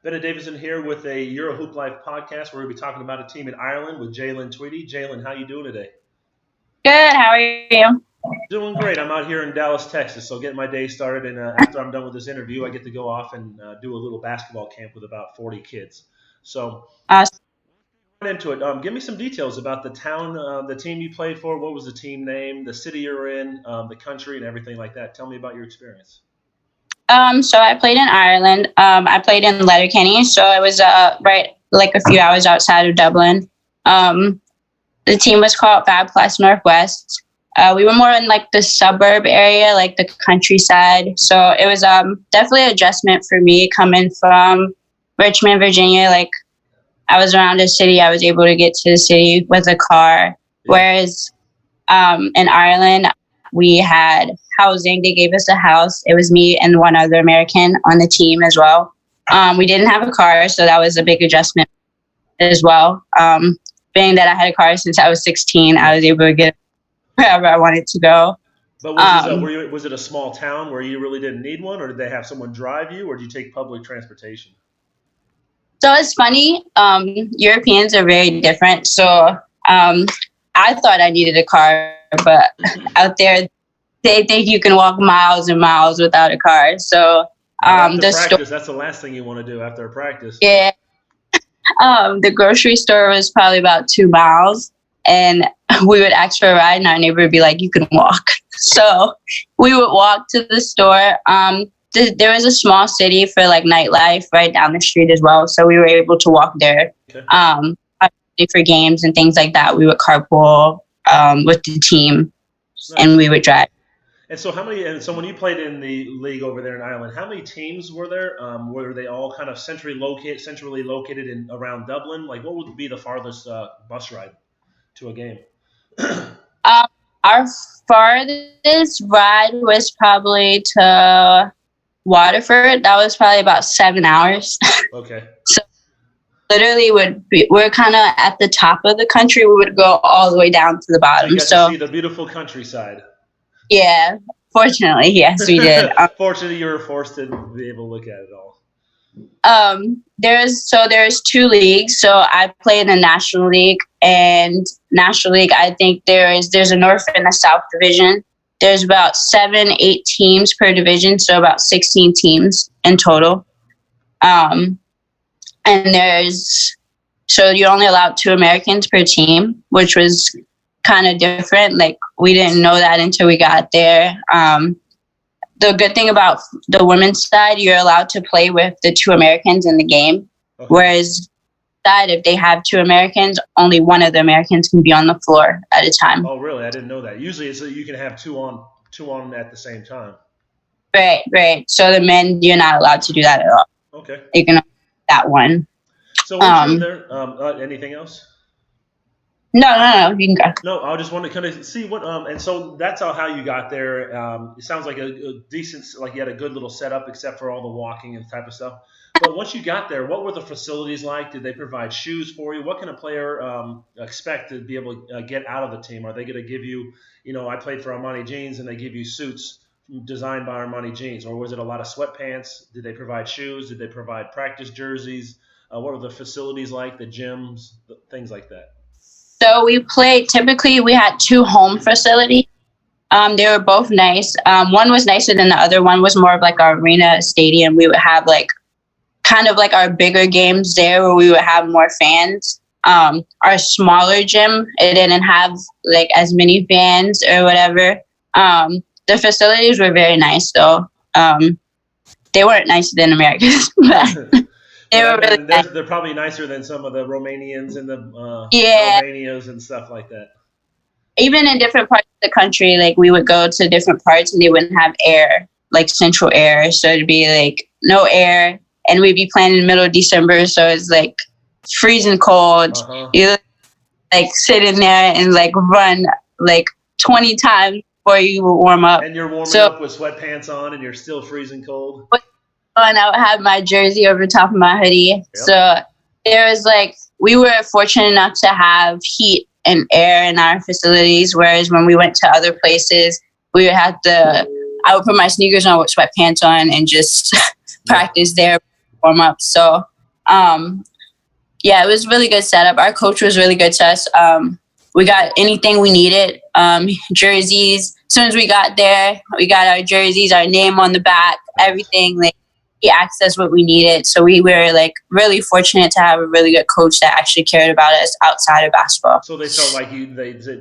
Ben Davison here with a EuroHooplife podcast where we'll be talking about a team in Ireland with Jaelyn Tweedy. Jaelyn, how you doing today? Good. How are you? Doing great. I'm out here in Dallas, Texas, so getting my day started. And after I'm done with this interview, I get to go off and do a little basketball camp with about 40 kids. So Awesome. right into it. Give me some details about the town, the team you played for. What was the team name, the city you're in, the country, and everything like that. Tell me about your experience. So I played in Ireland. I played in Letterkenny, so it was right like a few hours outside of Dublin. The team was called FabPlus Northwest. We were more in like the suburb area, like the countryside. So it was definitely an adjustment for me coming from Richmond, Virginia. Like I was around the city, I was able to get to the city with a car. Whereas in Ireland, we had housing. They gave us a house. It was me and one other American on the team as well. We didn't have a car, so that was a big adjustment as well. Being that I had a car since I was 16, I was able to get wherever I wanted to go. But was it a small town where you really didn't need one, or did they have someone drive you, or did you take public transportation? So it's funny. Europeans are very different. So I thought I needed a car, but out there, they think you can walk miles and miles without a car. So that's the last thing you want to do after a practice. Yeah. The grocery store was probably about 2 miles, and we would ask for a ride, and our neighbor would be like, "You can walk." So we would walk to the store. There was a small city for like nightlife right down the street as well, so we were able to walk there. Okay. For games and things like that, we would carpool with the team, and we would drive. And so when you played in the league over there in Ireland, how many teams were there? Were they all kind of centrally located in around Dublin? Like, what would be the farthest bus ride to a game? Our farthest ride was probably to Waterford. That was probably about 7 hours. Okay. So literally we're kind of at the top of the country. We would go all the way down to the bottom. You got to see the beautiful countryside. Yeah, fortunately, yes, we did. Fortunately, you were forced to be able to look at it all. There's 2 leagues. So I play in the National League, and National League, I think there's a North and a South division. There's about 7-8 teams per division, so about 16 teams in total. And so you're only allowed 2 Americans per team, which was kind of different. Like we didn't know that until we got there. The good thing about the women's side, you're allowed to play with the 2 Americans in the game. Okay. Whereas side, if they have 2 Americans, only one of the Americans can be on the floor at a time. Oh, really? I didn't know that. Usually it's you can have two on at the same time. Right. So the men, you're not allowed to do that at all. Okay. You can only do that one. So once you're there, anything else? No, you can go. No, I just want to kind of see what, and so that's how you got there. It sounds like a decent, like you had a good little setup, except for all the walking and type of stuff. But once you got there, what were the facilities like? Did they provide shoes for you? What can a player expect to be able to get out of the team? Are they going to give you, I played for Armani Jeans, and they give you suits designed by Armani Jeans, or was it a lot of sweatpants? Did they provide shoes? Did they provide practice jerseys? What were the facilities like, the gyms, things like that? So typically we had 2 home facilities. They were both nice. One was nicer than the other. One was more of like our arena stadium. We would have like kind of like our bigger games there where we would have more fans. Our smaller gym, it didn't have like as many fans or whatever. The facilities were very nice though. They weren't nicer than America's, but they were really nice. They're probably nicer than some of the Romanians and the Albanians and stuff like that. Even in different parts of the country, like we would go to different parts and they wouldn't have air, like central air. So it'd be like no air, and we'd be playing in the middle of December, so it's like freezing cold. Uh-huh. You like sit in there and like run like 20 times before you warm up. And you're warming up with sweatpants on, and you're still freezing cold. And I would have my jersey over top of my hoodie. Yep. So there was we were fortunate enough to have heat and air in our facilities, whereas when we went to other places, we would have I would put my sneakers on with sweatpants on and just practice there, warm up. So Yeah, it was really good setup. Our coach was really good to us. We got anything we needed. Jerseys. As soon as we got there, we got our jerseys, our name on the back, everything. Like, he asked us what we needed. So we were like really fortunate to have a really good coach that actually cared about us outside of basketball. So they felt like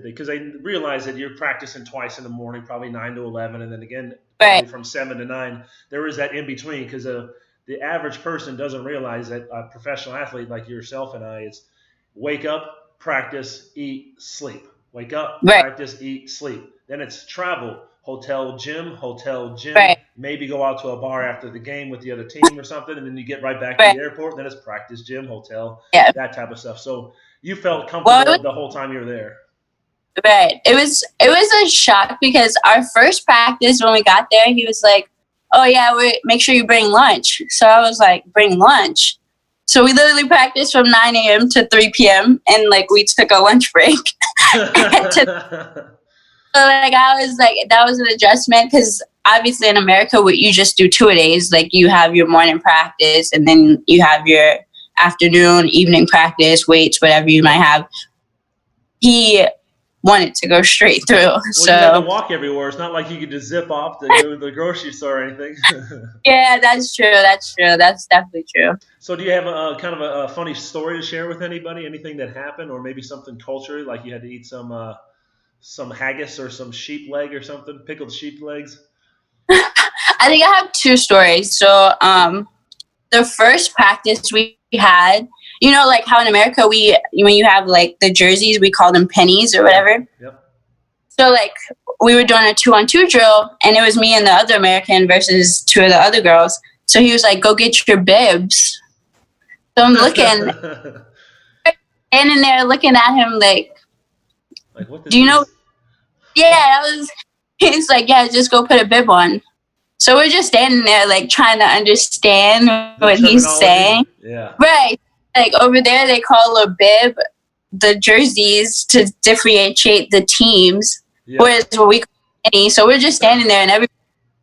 because they realized that you're practicing twice in the morning, probably 9 to 11, and then again probably Right. from 7 to 9. There is that in between because the average person doesn't realize that a professional athlete like yourself and I is wake up, practice, eat, sleep. Wake up, Right. practice, eat, sleep. Then it's travel, hotel, gym, Right. maybe go out to a bar after the game with the other team or something, and then you get right back to Right. the airport. Then it's practice, gym, hotel, Yeah. that type of stuff. So you felt Well, comfortable the whole time you were there. right. It was a shock because our first practice when we got there, he was like, "Oh yeah, make sure you bring lunch." So I was like, "Bring lunch." So we literally practiced from 9 a.m. to 3 p.m. and like we took a lunch break. So like I was like, that was an adjustment because obviously in America, you just do 2 days. Like you have your morning practice and then you have your afternoon, evening practice, weights, whatever you might have. He wanted to go straight through. Well, So you had to walk everywhere. It's not like you could just zip off to go to the grocery store or anything. yeah, that's true. That's true. That's definitely true. So, do you have a kind of a funny story to share with anybody? Anything that happened, or maybe something culturally, like you had to eat some haggis or some sheep leg or something, pickled sheep legs? I think I have two stories. So the first practice we had, like how in America when you have like the jerseys, we call them pennies or whatever. Yep. So like we were doing a 2-on-2 drill, and it was me and the other American versus two of the other girls. So he was like, "Go get your bibs." So I'm looking, standing there looking at him like, What? "Do you know?" Yeah, he's like, "Yeah, just go put a bib on." So we're just standing there like trying to understand what he's saying. Yeah. Right. Like over there, they call a bib the jerseys to differentiate the teams, whereas what we call penny. So we're just standing there and everybody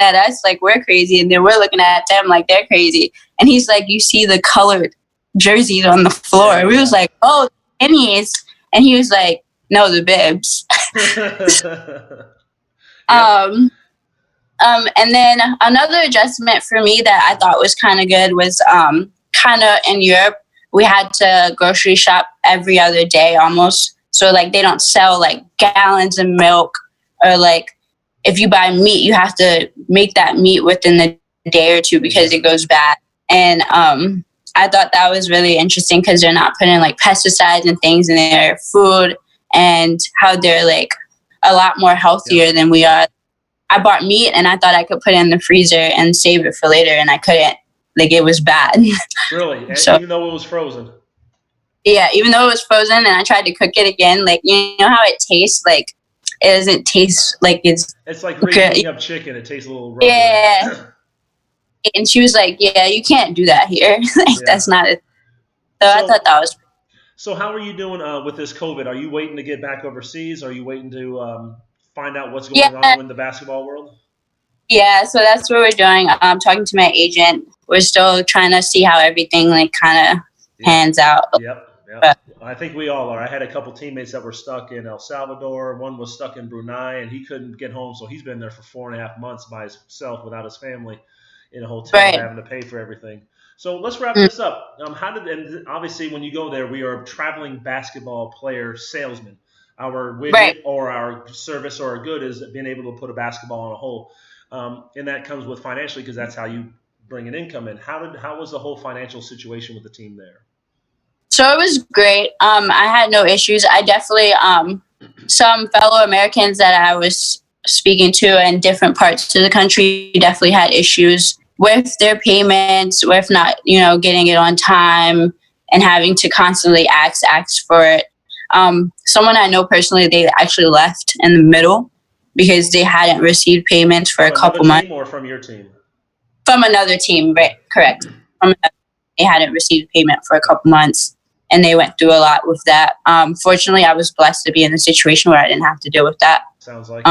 at us like we're crazy, and then we're looking at them like they're crazy. And he's like, "You see the colored jerseys on the floor?" Yeah, we was like, "Oh, pennies," and he was like, "No, the bibs." And then another adjustment for me that I thought was kind of good was kind of in Europe, we had to grocery shop every other day almost. So like they don't sell like gallons of milk, or like if you buy meat, you have to make that meat within the day or two because it goes bad. And I thought that was really interesting because they're not putting like pesticides and things in their food, and how they're like a lot more healthier than we are. I bought meat and I thought I could put it in the freezer and save it for later, and I couldn't. Like it was bad. Really? So, even though it was frozen? Yeah, even though it was frozen and I tried to cook it again, like you know how it tastes? Like it doesn't taste like it's like reheating up chicken. It tastes a little rough. Yeah. And she was like, "Yeah, you can't do that here." That's not it. So I thought that was. So how are you doing with this COVID? Are you waiting to get back overseas? Are you waiting to find out what's going on in the basketball world? Yeah, so that's what we're doing. I'm talking to my agent. We're still trying to see how everything like kind of pans out. Yep. But I think we all are. I had a couple teammates that were stuck in El Salvador. One was stuck in Brunei, and he couldn't get home, so he's been there for 4.5 months by himself without his family in a hotel, having to pay for everything. So let's wrap this up. And obviously when you go there, we are traveling basketball player salesmen. Our widget or our service or our good is being able to put a basketball on a hole. And that comes with financially because that's how you bring an income in. How was the whole financial situation with the team there? So it was great. I had no issues. I definitely some fellow Americans that I was speaking to in different parts of the country definitely had issues with their payments, with not, getting it on time and having to constantly ask for it. Someone I know personally, they actually left in the middle because they hadn't received payments for a couple months. Or from your team? From another team, right? Correct. They hadn't received payment for a couple months, and they went through a lot with that. Fortunately, I was blessed to be in a situation where I didn't have to deal with that. Sounds like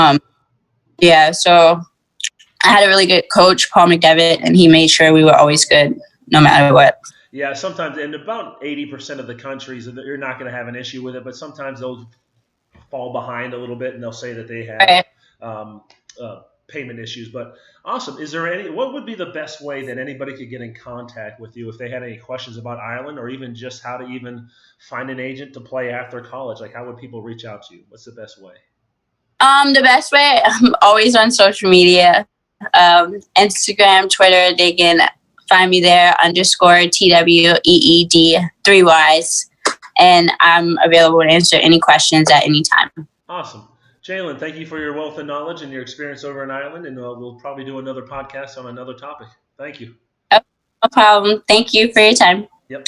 yeah, so I had a really good coach, Paul McDevitt, and he made sure we were always good no matter what. Yeah, sometimes, and about 80% of the countries, you're not going to have an issue with it, but sometimes they'll fall behind a little bit and they'll say that they have Right. um, payment issues. But awesome. Is there what would be the best way that anybody could get in contact with you if they had any questions about Ireland or even just how to even find an agent to play after college? Like, how would people reach out to you? What's the best way? The best way, I'm always on social media, Instagram, Twitter. They can find me there underscore TWEED 3 Ys, and I'm available to answer any questions at any time. Awesome. Jaelyn, thank you for your wealth of knowledge and your experience over in Ireland. And we'll probably do another podcast on another topic. Thank you. No problem. Thank you for your time. Yep.